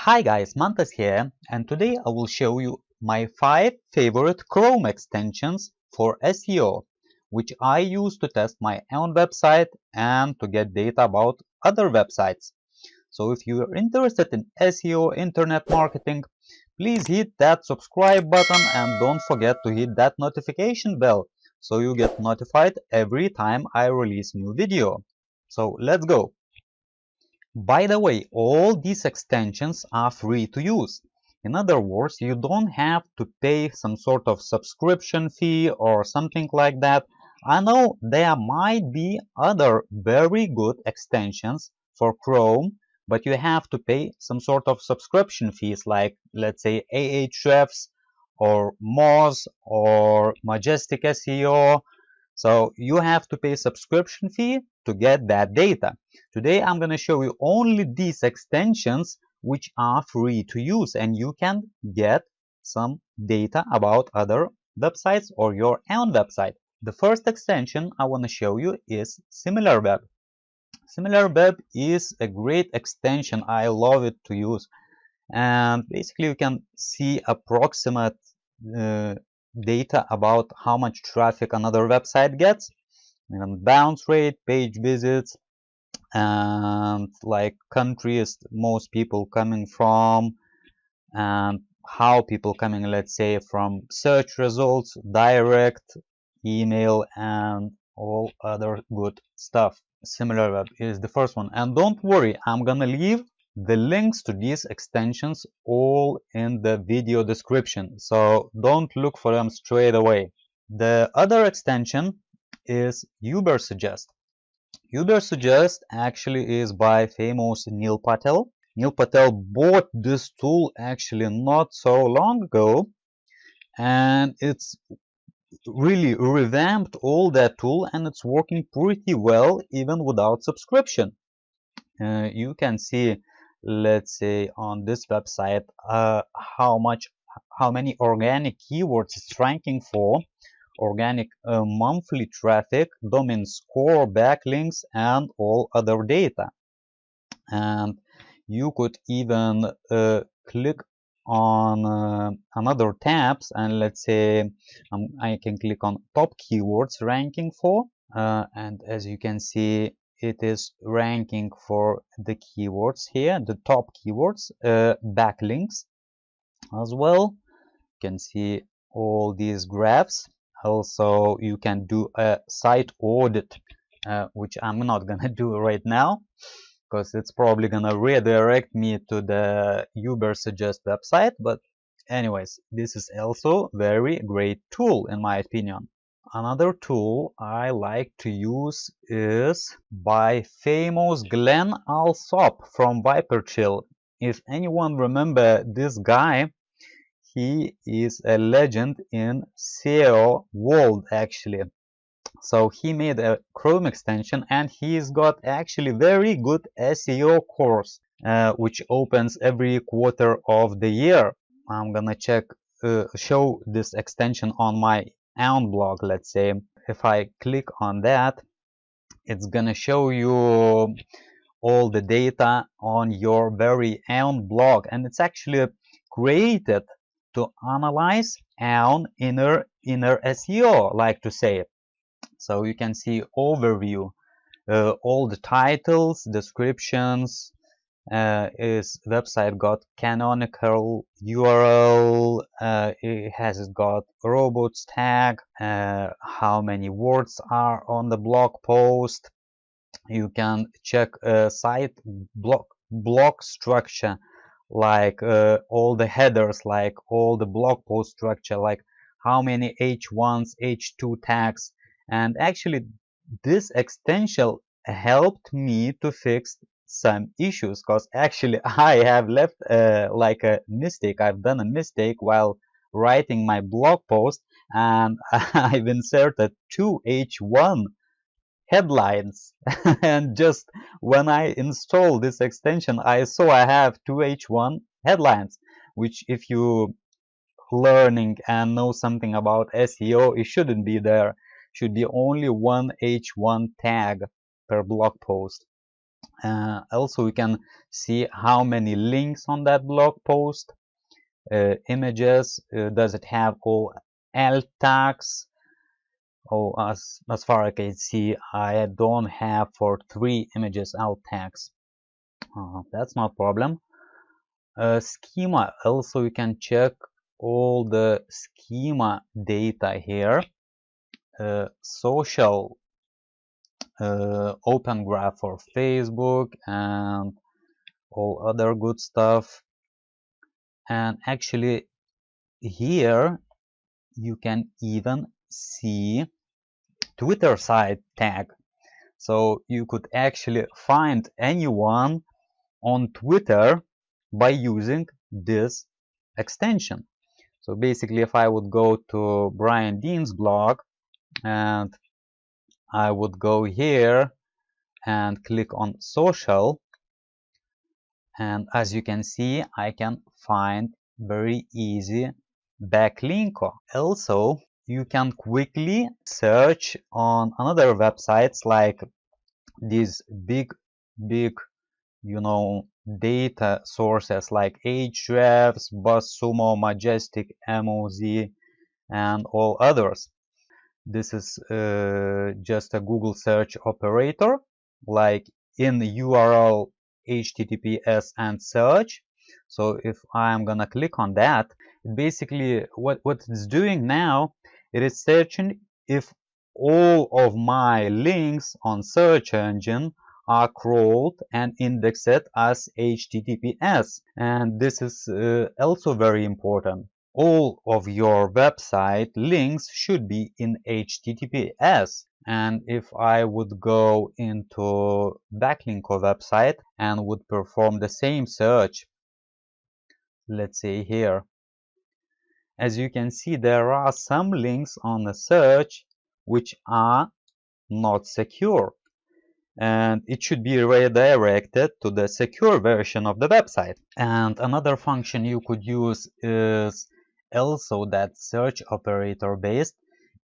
Hi guys, Mantas here, and today I will show you my 5 favorite Chrome extensions for SEO, which I use to test my own website and to get data about other websites. So if you are interested in SEO, internet marketing, please hit that subscribe button and don't forget to hit that notification bell so you get notified every time I release new video. So let's go. By the way, all these extensions are free to use. In other words, you don't have to pay some sort of subscription fee or something like that. I know there might be other very good extensions for Chrome, but you have to pay some sort of subscription fees like, let's say, Ahrefs or Moz or Majestic SEO. So you have to pay subscription fee to get that data. Today I'm going to show you only these extensions which are free to use, and you can get some data about other websites or your own website. The first extension I want to show you is SimilarWeb. SimilarWeb is a great extension. I love it to use, and basically you can see approximate data about how much traffic another website gets, and bounce rate, page visits, and like countries most people coming from, and how people coming, let's say, from search results, direct email, and all other good stuff. SimilarWeb is the first one, and don't worry, I'm gonna leave the links to these extensions all in the video description, so don't look for them straight away. The other extension is Ubersuggest. Ubersuggest actually is by famous Neil Patel. Neil Patel bought this tool actually not so long ago, and it's really revamped all that tool, and it's working pretty well even without subscription. You can see, let's say, on this website how many organic keywords it's ranking for, organic monthly traffic, domain score, backlinks, and all other data. And you could even click on another tabs, and let's say I can click on top keywords ranking for, and as you can see, it is ranking for the keywords here, the top keywords, backlinks as well. You can see all these graphs. Also, you can do a site audit, which I'm not gonna do right now because it's probably gonna redirect me to the Ubersuggest website. But anyways, this is also very great tool in my opinion. Another tool I like to use is by famous Glenn Alsop from viperchill. If anyone remember this guy, he is a legend in SEO world actually. So he made a Chrome extension, and he's got actually very good SEO course, which opens every quarter of the year. I'm gonna show this extension on my own blog. Let's say if I click on that, it's gonna show you all the data on your very own blog, and it's actually created to analyze our inner SEO, like to say. So you can see overview, all the titles, descriptions, is website got canonical URL, it has got robots tag, how many words are on the blog post. You can check site block structure, like all the headers, like all the blog post structure, like how many H1s, H2 tags. And actually this extension helped me to fix some issues, because actually I have left like a mistake. I've done a mistake while writing my blog post, and I've inserted 2 H1 headlines and just when I install this extension, I saw I have 2 H1 headlines, which if you learning and know something about SEO, it shouldn't be there. Should be only 1 H1 tag per blog post. Also, we can see how many links on that blog post, images, does it have all alt tags. Oh, as far as I can see, I don't have for 3 images alt tags. That's not a problem. Schema, also you can check all the schema data here. Social, open graph for Facebook and all other good stuff. And actually here you can even see Twitter site tag. So you could actually find anyone on Twitter by using this extension. So basically, if I would go to Brian Dean's blog and I would go here and click on social, and as you can see, I can find very easy backlink. Also, you can quickly search on another websites like these big data sources like Ahrefs, BuzzSumo, Majestic, MOZ, and all others. This is just a Google search operator, like in URL, HTTPS, and search. So if I'm gonna click on that, basically what it's doing now, it is searching if all of my links on search engine are crawled and indexed as HTTPS. And this is also very important. All of your website links should be in HTTPS. And if I would go into Backlinko website and would perform the same search, let's say here, as you can see, there are some links on the search which are not secure, and it should be redirected to the secure version of the website. And another function you could use is also that search operator based.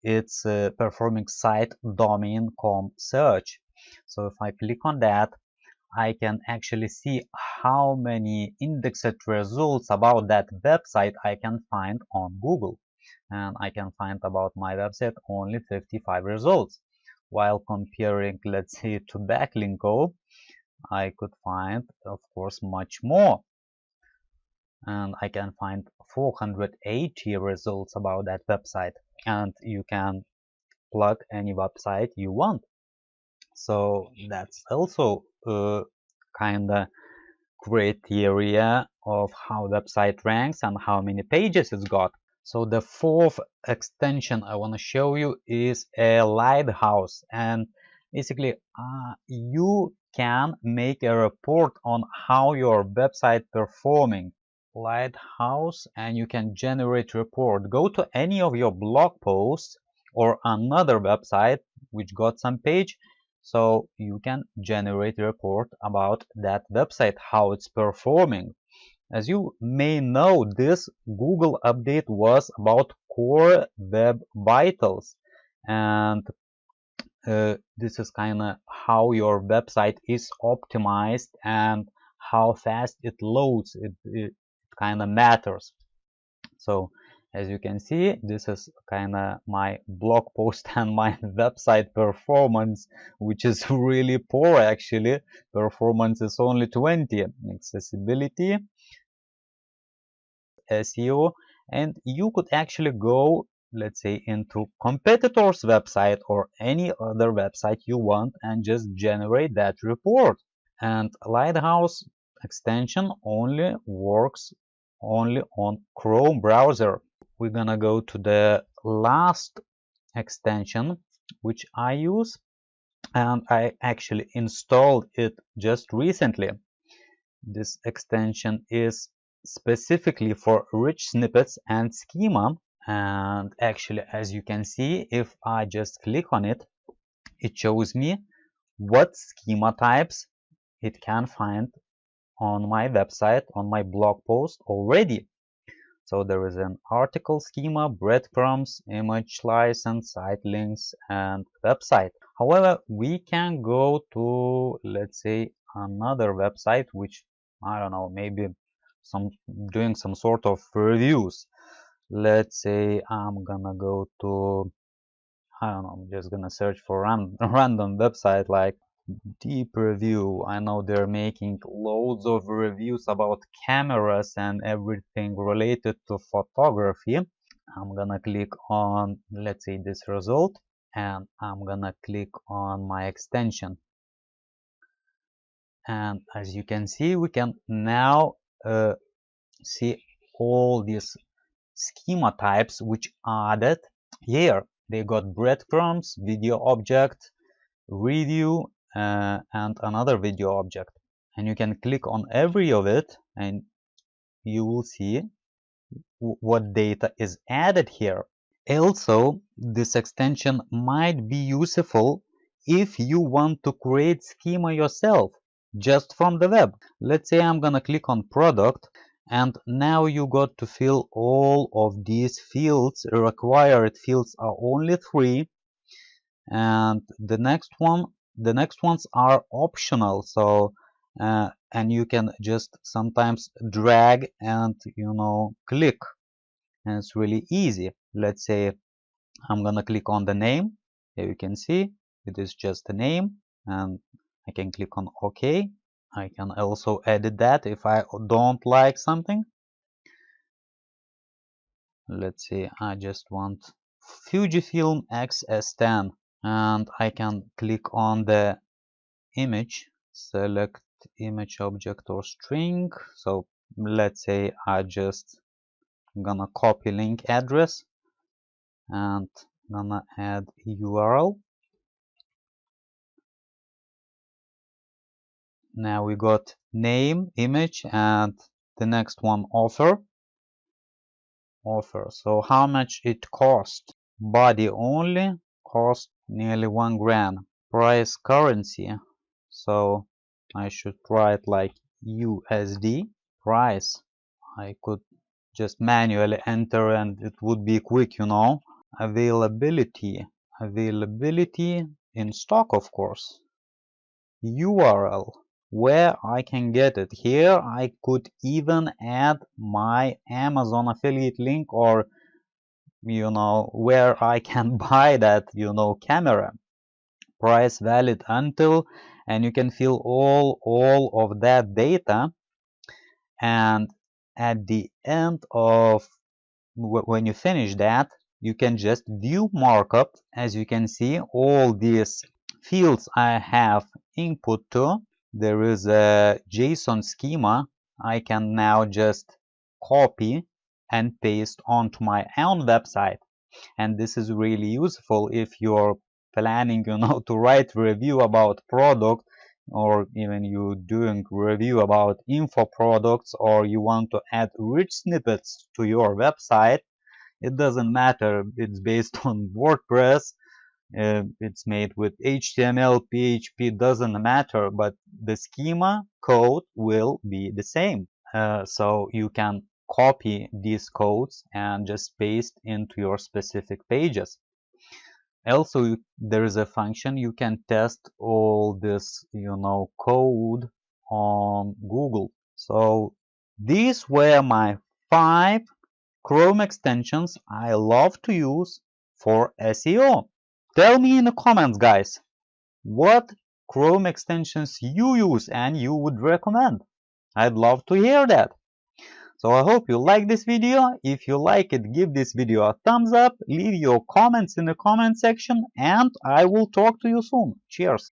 It's performing site domain com search. So if I click on that, I can actually see how many indexed results about that website I can find on Google. And I can find about my website only 55 results. While comparing, let's say, to Backlinko, I could find, of course, much more. And I can find 480 results about that website. And you can plug any website you want. So that's also kind of criteria of how website ranks and how many pages it's got. So the fourth extension I want to show you is a livehouse, and basically you can make a report on how your website performing. Livehouse, and you can generate report. Go to any of your blog posts or another website which got some page, so you can generate a report about that website, how it's performing. As you may know, this Google update was about core web vitals, and this is kind of how your website is optimized and how fast it loads. It kind of matters. So as you can see, this is kind of my blog post and my website performance, which is really poor actually. Performance is only 20. Accessibility, SEO, and you could actually go, let's say, into competitor's website or any other website you want and just generate that report. And Lighthouse extension only works only on Chrome browser. We're gonna go to the last extension which I use, and I actually installed it just recently. This extension is specifically for rich snippets and schema, and actually, as you can see, if I just click on it, it shows me what schema types it can find on my website, on my blog post already. So there is an article schema, breadcrumbs, image license, site links, and website. However, we can go to, let's say, another website which, I don't know, maybe doing some sort of reviews. Let's say I'm gonna go to, I don't know, I'm just gonna search for a random website like Deep Review. I know they're making loads of reviews about cameras and everything related to photography. I'm gonna click on, let's say, this result, and I'm gonna click on my extension. And as you can see, we can now see all these schema types which added here. They got breadcrumbs, video object, review, and another video object. And you can click on every of it and you will see what data is added here. Also, this extension might be useful if you want to create schema yourself just from the web. Let's say I'm gonna click on product, and now you got to fill all of these fields. Required fields are only 3, and the next ones are optional. So and you can just sometimes drag and click, and it's really easy. Let's say I'm gonna click on the name. Here you can see it is just a name, and I can click on OK. I can also edit that if I don't like something. Let's see, I just want Fujifilm X-S10, and I can click on the image, select image object or string. So let's say I just gonna copy link address and gonna add URL. Now we got name, image, and the next one offer. So how much it cost? Body only cost nearly 1 grand. Price currency, so I should write like USD. Price, I could just manually enter and it would be quick, Availability in stock, of course. URL, where I can get it. Here I could even add my Amazon affiliate link, or where I can buy that camera. Price valid until, and you can fill all of that data, and at the end of when you finish that, you can just view markup. As you can see, all these fields I have input to, there is a JSON schema. I can now just copy and paste onto my own website, and this is really useful if you're planning to write review about product, or even you doing review about info products, or you want to add rich snippets to your website. It doesn't matter, it's based on WordPress, it's made with HTML, PHP, doesn't matter, but the schema code will be the same. So you can copy these codes and just paste into your specific pages. Also, there is a function you can test all this code on Google. So these were my 5 Chrome extensions I love to use for SEO. Tell me in the comments, guys, what Chrome extensions you use and you would recommend. I'd love to hear that. So I hope you like this video. If you like it, give this video a thumbs up, leave your comments in the comment section, and I will talk to you soon. Cheers!